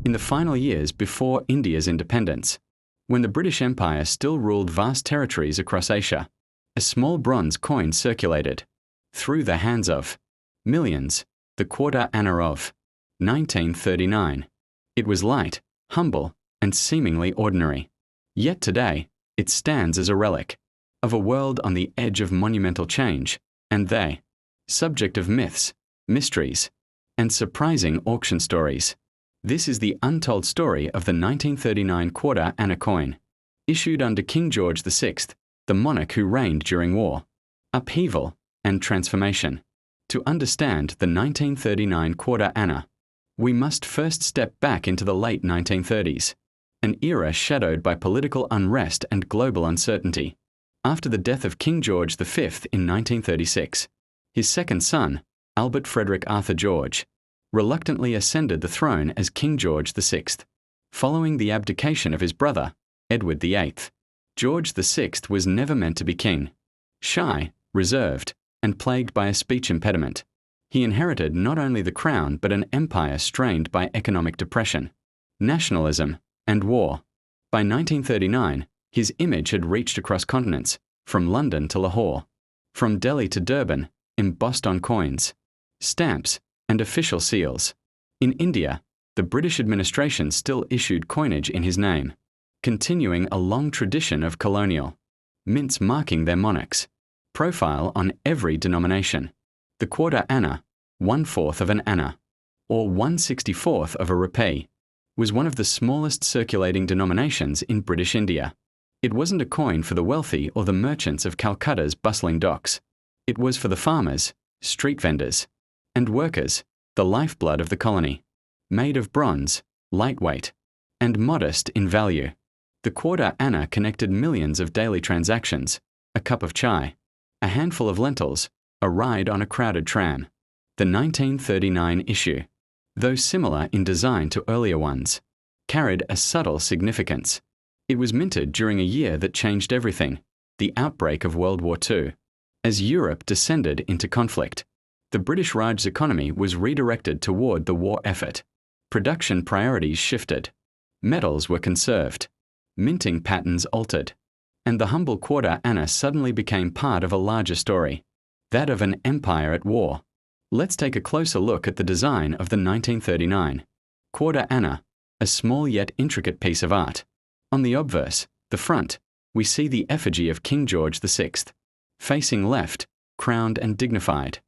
in the final years before India's independence, when the British Empire still ruled vast territories across Asia, a small bronze coin circulated, through the hands of millions, the quarter anna of 1939. It was light, humble, and seemingly ordinary. Yet today, it stands as a relic of a world on the edge of monumental change, and they, subject of myths, mysteries, and surprising auction stories. This is the untold story of the 1939 quarter anna coin, issued under King George VI, the monarch who reigned during war, upheaval, and transformation. To understand the 1939 quarter anna, we must first step back into the late 1930s, an era shadowed by political unrest and global uncertainty. After the death of King George V in 1936, his second son, Albert Frederick Arthur George, reluctantly ascended the throne as King George VI, following the abdication of his brother, Edward VIII. George VI was never meant to be king. Shy, reserved, and plagued by a speech impediment, he inherited not only the crown but an empire strained by economic depression, nationalism, and war. By 1939, his image had reached across continents, from London to Lahore, from Delhi to Durban, embossed on coins, stamps, and official seals. In India, the British administration still issued coinage in his name, continuing a long tradition of colonial mints marking their monarchs' profile on every denomination. The quarter anna, 1/4 of an anna, or 1/64 of a rupee, was one of the smallest circulating denominations in British India. It wasn't a coin for the wealthy or the merchants of Calcutta's bustling docks. It was for the farmers, street vendors, and workers, the lifeblood of the colony. Made of bronze, lightweight, and modest in value, the quarter anna connected millions of daily transactions, a cup of chai, a handful of lentils, a ride on a crowded tram. The 1939 issue, though similar in design to earlier ones, carried a subtle significance. It was minted during a year that changed everything, the outbreak of World War II. As Europe descended into conflict, the British Raj's economy was redirected toward the war effort. Production priorities shifted. Metals were conserved. Minting patterns altered. And the humble quarter anna suddenly became part of a larger story, that of an empire at war. Let's take a closer look at the design of the 1939 quarter anna, a small yet intricate piece of art. On the obverse, the front, we see the effigy of King George VI, facing left, crowned and dignified,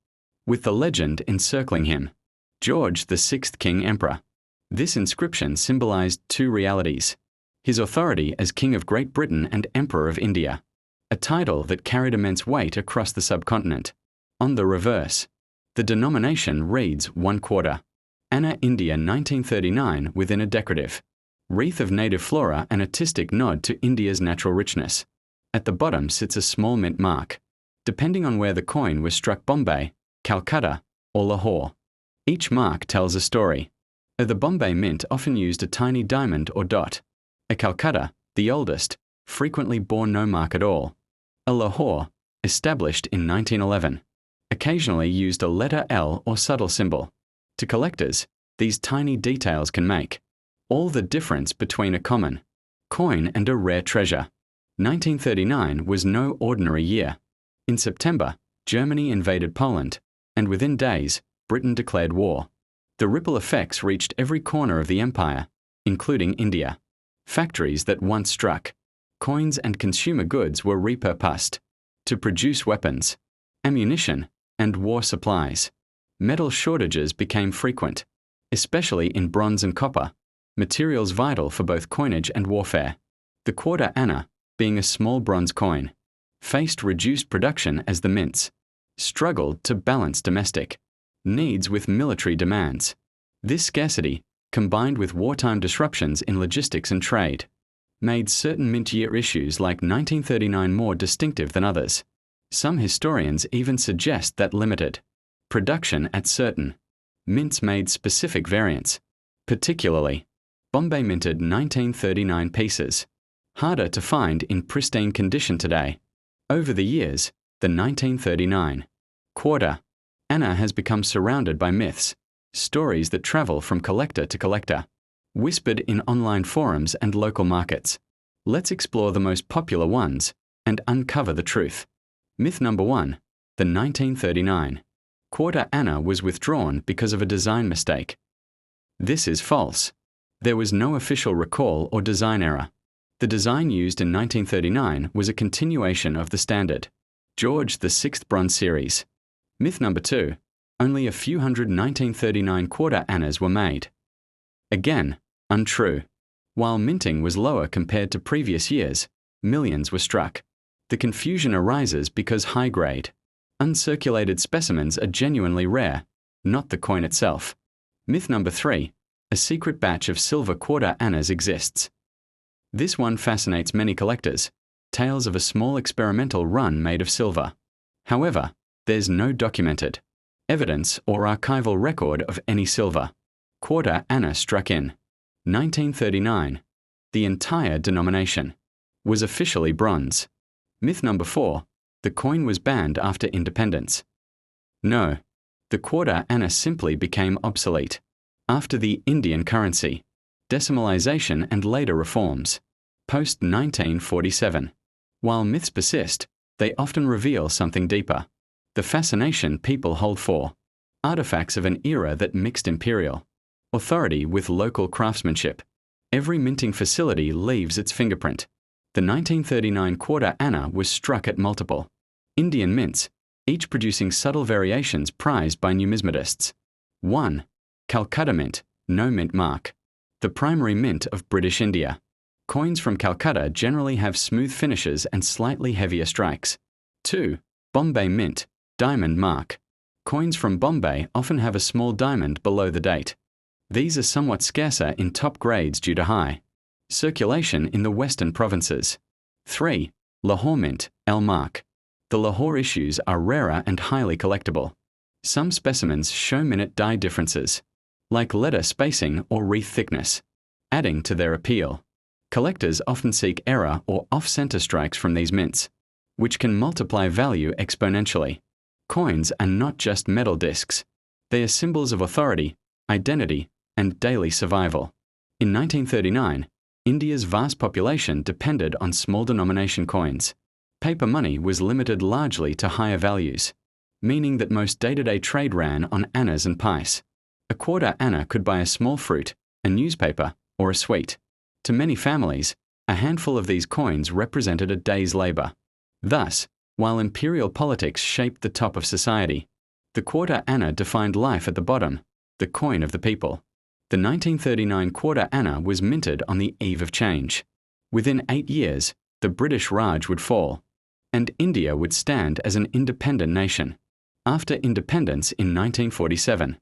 with the legend encircling him, George VI King Emperor. This inscription symbolized two realities: his authority as King of Great Britain and Emperor of India, a title that carried immense weight across the subcontinent. On the reverse, the denomination reads 1/4, Anna India 1939, within a decorative wreath of native flora, an artistic nod to India's natural richness. At the bottom sits a small mint mark, depending on where the coin was struck: Bombay, Calcutta, or Lahore. Each mark tells a story. The Bombay mint often used a tiny diamond or dot. A Calcutta, the oldest, frequently bore no mark at all. A Lahore, established in 1911, occasionally used a letter L or subtle symbol. To collectors, these tiny details can make all the difference between a common coin and a rare treasure. 1939 was no ordinary year. In September, Germany invaded Poland, and within days, Britain declared war. The ripple effects reached every corner of the empire, including India. Factories that once struck coins and consumer goods were repurposed to produce weapons, ammunition, and war supplies. Metal shortages became frequent, especially in bronze and copper, materials vital for both coinage and warfare. The quarter anna, being a small bronze coin, faced reduced production as the mints struggled to balance domestic needs with military demands. This scarcity, combined with wartime disruptions in logistics and trade, made certain mint year issues like 1939 more distinctive than others. Some historians even suggest that limited production at certain mints made specific variants. Particularly, Bombay minted 1939 pieces, harder to find in pristine condition today. Over the years, the 1939 quarter anna has become surrounded by myths, stories that travel from collector to collector. whispered in online forums and local markets. Let's explore the most popular ones and uncover the truth. Myth number 1. The 1939 quarter anna was withdrawn because of a design mistake. This is false. There was no official recall or design error. The design used in 1939 was a continuation of the standard George VI bronze series. Myth number 2. Only a few hundred 1939 quarter annas were made. Again, untrue. While minting was lower compared to previous years, millions were struck. The confusion arises because high-grade, uncirculated specimens are genuinely rare, not the coin itself. Myth number 3. A secret batch of silver quarter annas exists. This one fascinates many collectors. Tales of a small experimental run made of silver. However, there's no documented evidence or archival record of any silver quarter anna struck in 1939. The entire denomination was officially bronze. Myth number 4. The coin was banned after independence. No. The quarter anna simply became obsolete after the Indian currency decimalization and later reforms post-1947. While myths persist, they often reveal something deeper. The fascination people hold for artifacts of an era that mixed imperial authority with local craftsmanship. Every minting facility leaves its fingerprint. The 1939 quarter anna was struck at multiple Indian mints, each producing subtle variations prized by numismatists. 1. Calcutta Mint, no mint mark. The primary mint of British India. Coins from Calcutta generally have smooth finishes and slightly heavier strikes. 2. Bombay Mint, diamond mark. Coins from Bombay often have a small diamond below the date. These are somewhat scarcer in top grades due to high circulation in the western provinces. 3. Lahore Mint, L mark. The Lahore issues are rarer and highly collectible. Some specimens show minute die differences, like letter spacing or wreath thickness, adding to their appeal. Collectors often seek error or off-center strikes from these mints, which can multiply value exponentially. Coins are not just metal discs. They are symbols of authority, identity, and daily survival. In 1939, India's vast population depended on small denomination coins. Paper money was limited largely to higher values, meaning that most day-to-day trade ran on annas and pice. A quarter anna could buy a small fruit, a newspaper, or a sweet. To many families, a handful of these coins represented a day's labor. Thus, while imperial politics shaped the top of society, the quarter anna defined life at the bottom, the coin of the people. The 1939 quarter anna was minted on the eve of change. Within 8 years, the British Raj would fall, and India would stand as an independent nation. After independence in 1947,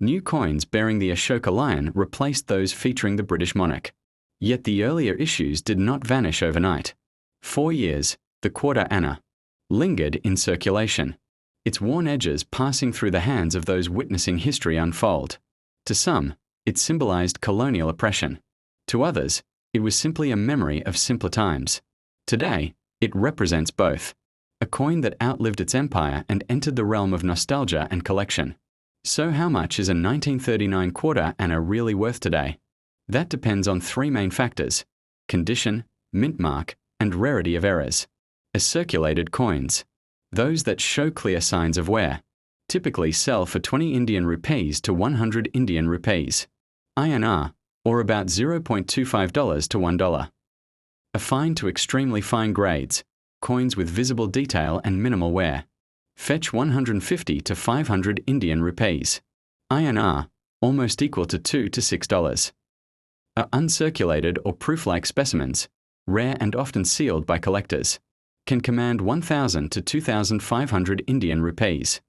new coins bearing the Ashoka lion replaced those featuring the British monarch. Yet the earlier issues did not vanish overnight. 4 years, the quarter anna lingered in circulation, its worn edges passing through the hands of those witnessing history unfold. To some, it symbolized colonial oppression. To others, it was simply a memory of simpler times. Today, it represents both. A coin that outlived its empire and entered the realm of nostalgia and collection. So how much is a 1939 quarter anna really worth today? That depends on 3 main factors: condition, mint mark, and rarity of errors. As circulated coins, those that show clear signs of wear, typically sell for 20 Indian rupees to 100 Indian rupees, INR, or about $0.25 to $1. A fine to extremely fine grades, coins with visible detail and minimal wear, fetch 150 to 500 Indian rupees, INR, almost equal to $2 to $6. Uncirculated or proof-like specimens, rare and often sealed by collectors, can command 1,000 to 2,500 Indian rupees,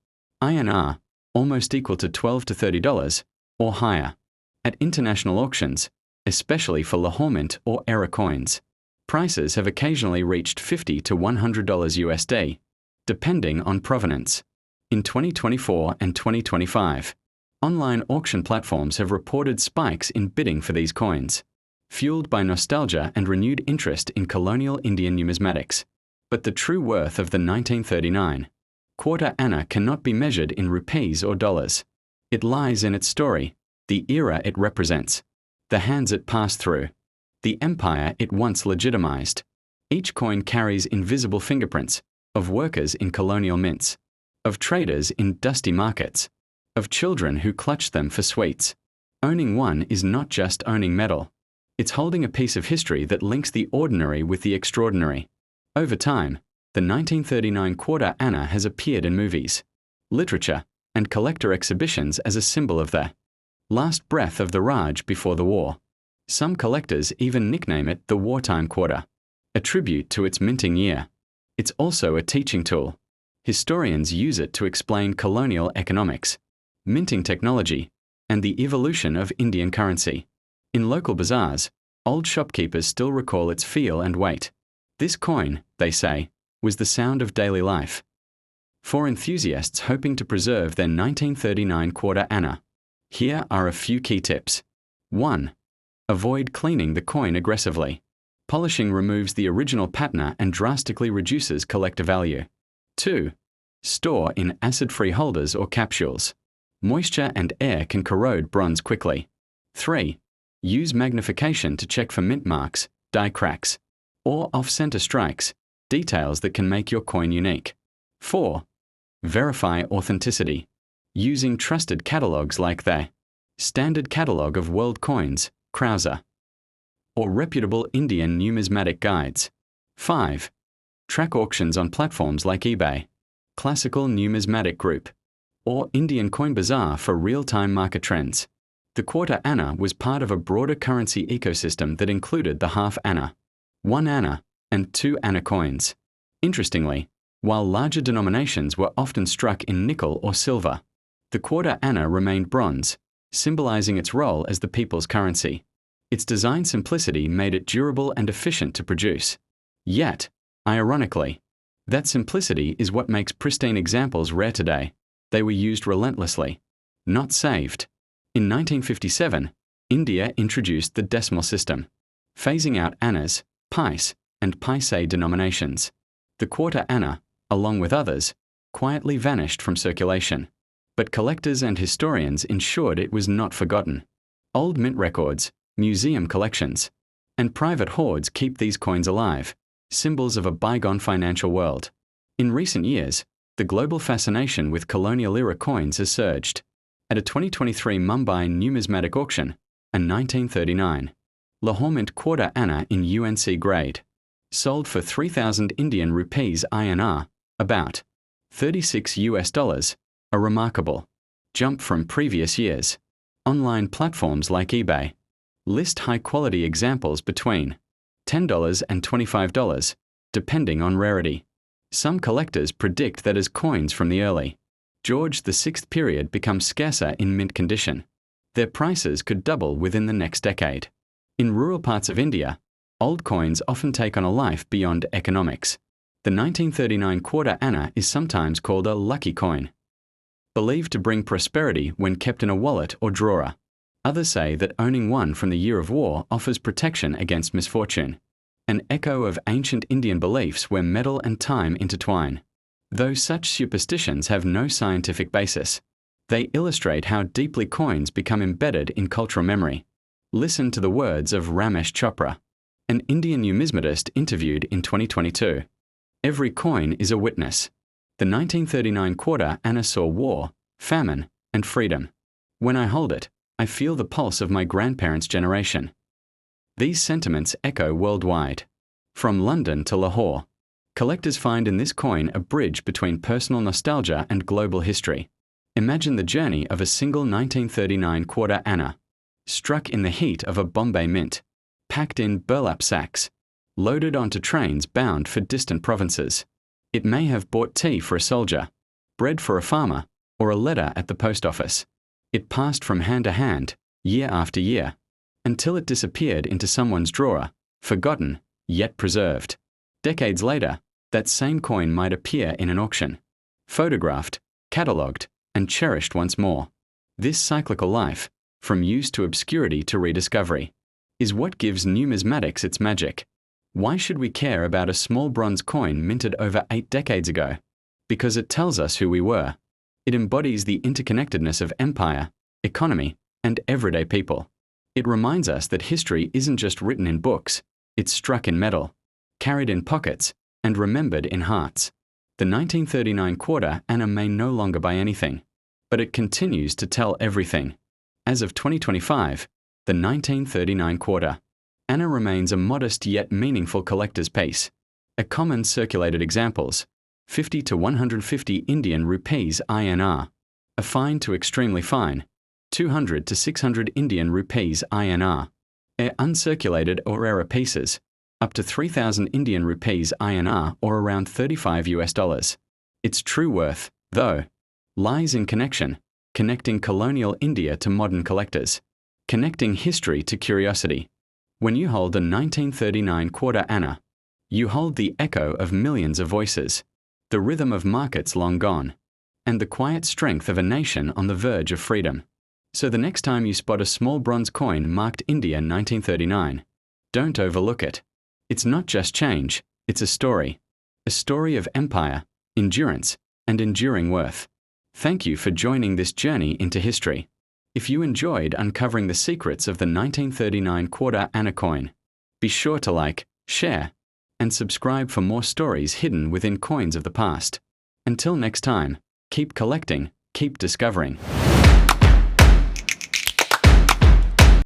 INR, almost equal to $12 to $30, or higher. At international auctions, especially for Lahore Mint or error coins, prices have occasionally reached $50 to $100 USD, depending on provenance. In 2024 and 2025, online auction platforms have reported spikes in bidding for these coins, fueled by nostalgia and renewed interest in colonial Indian numismatics. But the true worth of the 1939 quarter anna cannot be measured in rupees or dollars. It lies in its story, the era it represents, the hands it passed through, the empire it once legitimized. Each coin carries invisible fingerprints of workers in colonial mints, of traders in dusty markets, of children who clutched them for sweets. Owning one is not just owning metal. It's holding a piece of history that links the ordinary with the extraordinary. Over time, the 1939 quarter anna has appeared in movies, literature, and collector exhibitions as a symbol of the last breath of the Raj before the war. Some collectors even nickname it the wartime quarter, a tribute to its minting year. It's also a teaching tool. Historians use it to explain colonial economics, minting technology, and the evolution of Indian currency. In local bazaars, old shopkeepers still recall its feel and weight. This coin, they say, was the sound of daily life. For enthusiasts hoping to preserve their 1939 quarter anna, here are a few key tips. 1. Avoid cleaning the coin aggressively. Polishing removes the original patina and drastically reduces collector value. 2. Store in acid-free holders or capsules. Moisture and air can corrode bronze quickly. 3. Use magnification to check for mint marks, die cracks, or off-center strikes, details that can make your coin unique. 4. Verify authenticity. Using trusted catalogs like the Standard Catalogue of World Coins, Krauser, or reputable Indian numismatic guides. 5. Track auctions on platforms like eBay, Classical Numismatic Group, or Indian Coin Bazaar for real-time market trends. The quarter anna was part of a broader currency ecosystem that included the half anna, 1 anna, and 2 anna coins. Interestingly, while larger denominations were often struck in nickel or silver, the quarter anna remained bronze, symbolizing its role as the people's currency. Its design simplicity made it durable and efficient to produce. Yet, ironically, that simplicity is what makes pristine examples rare today. They were used relentlessly, not saved. In 1957, India introduced the decimal system, phasing out annas, pice, and paise denominations. The quarter anna, along with others, quietly vanished from circulation. But collectors and historians ensured it was not forgotten. Old mint records, museum collections, and private hoards keep these coins alive, symbols of a bygone financial world. In recent years, the global fascination with colonial-era coins has surged. At a 2023 Mumbai numismatic auction, a 1939 Lahore mint quarter anna in UNC grade sold for 3,000 Indian rupees INR, about $36, a remarkable jump from previous years. Online platforms like eBay list high-quality examples between $10 and $25, depending on rarity. Some collectors predict that as coins from the early George VI period become scarcer in mint condition, their prices could double within the next decade. In rural parts of India, old coins often take on a life beyond economics. The 1939 quarter anna is sometimes called a lucky coin, believed to bring prosperity when kept in a wallet or drawer. Others say that owning one from the year of war offers protection against misfortune, an echo of ancient Indian beliefs where metal and time intertwine. Though such superstitions have no scientific basis, they illustrate how deeply coins become embedded in cultural memory. Listen to the words of Ramesh Chopra, an Indian numismatist interviewed in 2022. Every coin is a witness. The 1939 quarter anna saw war, famine, and freedom. When I hold it, I feel the pulse of my grandparents' generation. These sentiments echo worldwide. From London to Lahore, collectors find in this coin a bridge between personal nostalgia and global history. Imagine the journey of a single 1939 quarter anna, struck in the heat of a Bombay mint, packed in burlap sacks, loaded onto trains bound for distant provinces. It may have bought tea for a soldier, bread for a farmer, or a letter at the post office. It passed from hand to hand, year after year, until it disappeared into someone's drawer, forgotten, yet preserved. Decades later, that same coin might appear in an auction, photographed, catalogued, and cherished once more. This cyclical life, from use to obscurity to rediscovery, is what gives numismatics its magic. Why should we care about a small bronze coin minted over 8 decades ago? Because it tells us who we were. It embodies the interconnectedness of empire, economy, and everyday people. It reminds us that history isn't just written in books, it's struck in metal, carried in pockets, and remembered in hearts. The 1939 quarter anna may no longer buy anything, but it continues to tell everything. As of 2025, the 1939 quarter anna remains a modest yet meaningful collector's piece. A common circulated examples: 50 to 150 Indian rupees INR, a fine to extremely fine, 200 to 600 Indian rupees INR, uncirculated or rarer pieces, up to 3,000 Indian rupees INR or around $35. Its true worth, though, lies in connecting colonial India to modern collectors, connecting history to curiosity. When you hold a 1939 quarter anna, you hold the echo of millions of voices, the rhythm of markets long gone, and the quiet strength of a nation on the verge of freedom. So the next time you spot a small bronze coin marked India 1939, don't overlook it. It's not just change, it's a story of empire, endurance, and enduring worth. Thank you for joining this journey into history. If you enjoyed uncovering the secrets of the 1939 quarter anna coin, be sure to like, share, and subscribe for more stories hidden within coins of the past. Until next time, keep collecting, keep discovering.